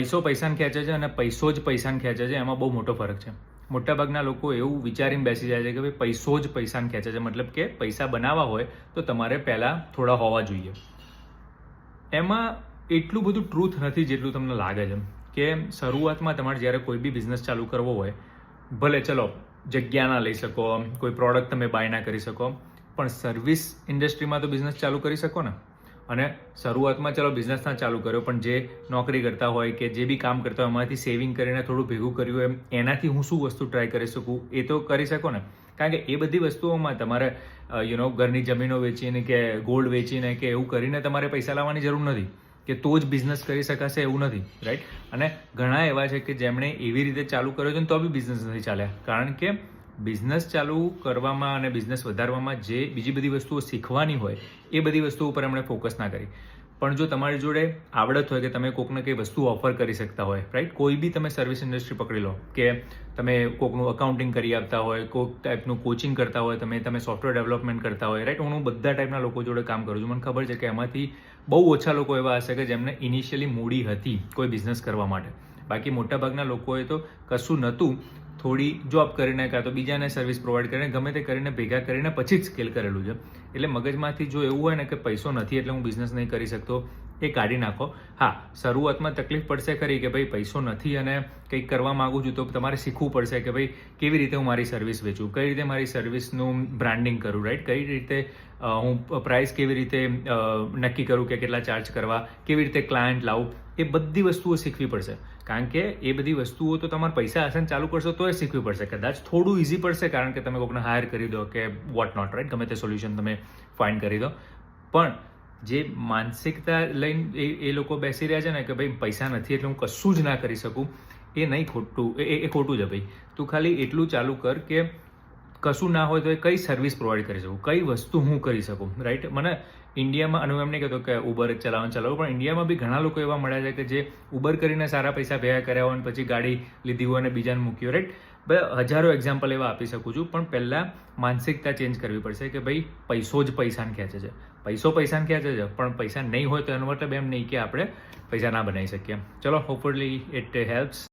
પૈસો પૈસાને ખેંચે છે અને પૈસો જ પૈસાને ખેંચે છે, એમાં બહુ મોટો ફરક છે. મોટાભાગના લોકો એવું વિચારીને બેસી જાય છે કે ભાઈ પૈસો જ પૈસાને ખેંચે છે, મતલબ કે પૈસા બનાવવા હોય તો તમારે પહેલાં થોડા હોવા જોઈએ. એમાં એટલું બધું ટ્રુથ નથી જેટલું તમને લાગે છે. કે શરૂઆતમાં તમારે જ્યારે કોઈ બી બિઝનેસ ચાલુ કરવો હોય, ભલે ચલો જગ્યા ના લઈ શકો, કોઈ પ્રોડક્ટ તમે બાય ના કરી શકો, પણ સર્વિસ ઇન્ડસ્ટ્રીમાં તો બિઝનેસ ચાલુ કરી શકો ને. અને શરૂઆતમાં ચલો બિઝનેસ ના ચાલુ કર્યો, પણ જે નોકરી કરતા હોય કે જે બી કામ કરતા હોય એમાંથી સેવિંગ કરીને થોડું ભેગું કર્યું હોય, એનાથી હું શું વસ્તુ ટ્રાય કરી શકું એ તો કરી શકો ને. કારણ કે એ બધી વસ્તુઓમાં તમારે ઘરની જમીનો વેચીને કે ગોલ્ડ વેચીને કે એવું કરીને તમારે પૈસા લાવવાની જરૂર નથી, કે તો જ બિઝનેસ કરી શકાશે એવું નથી, રાઈટ. અને ઘણા એવા છે કે જેમણે એવી રીતે ચાલુ કર્યો છે ને તો બી બિઝનેસ નથી ચાલ્યા, કારણ કે બિઝનેસ ચાલુ કરવામાં અને બિઝનેસ વધારવામાં જે બીજી બધી વસ્તુઓ શીખવાની હોય એ બધી વસ્તુઓ ઉપર એમણે ફોકસ ના કરી. પણ જો તમારી જોડે આવડત હોય કે તમે કોકને કંઈ વસ્તુ ઓફર કરી શકતા હોય, રાઈટ, કોઈ બી તમે સર્વિસ ઇન્ડસ્ટ્રી પકડી લો, કે તમે કોકનું અકાઉન્ટિંગ કરી આપતા હોય, કોઈક ટાઈપનું કોચિંગ કરતા હોય, તમે સોફ્ટવેર ડેવલપમેન્ટ કરતા હોય, રાઈટ. હું બધા ટાઈપના લોકો જોડે કામ કરું છું. મને ખબર છે કે એમાંથી બહુ ઓછા લોકો એવા હશે કે જેમને ઇનિશિયલી મૂડી હતી કોઈ બિઝનેસ કરવા માટે. બાકી મોટાભાગના લોકોએ તો કશું નહોતું, થોડી જોબ કરીને કાં તો બીજાને સર્વિસ પ્રોવાઈડ કરીને ગમે તે કરીને ભેગા કરીને પછી જ સ્કેલ કરેલું છે. એટલે મગજમાંથી જો એવું હોય ને કે પૈસો નથી એટલે હું બિઝનેસ નહીં કરી શકતો, એ કાઢી નાખો. હા, શરૂઆતમાં તકલીફ પડશે ખરી કે ભાઈ પૈસો નથી અને કંઈક કરવા માગું છું, તો તમારે શીખવું પડશે કે ભાઈ કેવી રીતે હું મારી સર્વિસ વેચું, કઈ રીતે મારી સર્વિસનું બ્રાન્ડિંગ કરું, રાઈટ, કઈ રીતે હું પ્રાઇસ કેવી રીતે નક્કી કરું કે કેટલા ચાર્જ કરવા, કેવી રીતે ક્લાયન્ટ લાવું, એ બધી વસ્તુઓ શીખવી પડશે. કારણ કે એ બધી વસ્તુઓ તો તમારે પૈસા હશે ને ચાલુ કરશો તો એ શીખવી પડશે. કદાચ થોડું ઇઝી પડશે કારણ કે તમે કોઈને હાયર કરી દો કે વોટ નોટ, રાઈટ, ગમે તે સોલ્યુશન તમે ફાઇન્ડ કરી દો. પણ જે માનસિકતા લઈને એ લોકો બેસી રહ્યા છે ને કે ભાઈ પૈસા નથી એટલે હું કશું જ ના કરી શકું, એ નહીં, ખોટું, એ ખોટું છે ભાઈ. તું ખાલી એટલું ચાલુ કર કે કશું ના હોય તો એ કઈ સર્વિસ પ્રોવાઈડ કરી શકું, કઈ વસ્તુ હું કરી શકું, રાઈટ. મને ઇન્ડિયામાં, અને હું એમ નહીં કહેતો કે ઉબર જ ચલાવો, પણ ઇન્ડિયામાં બી ઘણા લોકો એવા મળ્યા છે કે જે ઉબર કરીને સારા પૈસા ભેગા કર્યા હોય અને પછી ગાડી લીધી હોય અને બીજાને મૂક્યો, રાઈટ. હજારો એક્ઝામ્પલ એવા આપી શકું છું. પણ પહેલાં માનસિકતા ચેન્જ કરવી પડશે કે ભાઈ પૈસો જ પૈસાને ખેંચે છે, પૈસો પૈસાને ખેંચે છે, પણ પૈસા નહીં હોય તો એનો મતલબ એમ નહીં કે આપણે પૈસા ના બનાવી શકીએ. ચલો, હોપફુલી ઇટ હેલ્પ્સ.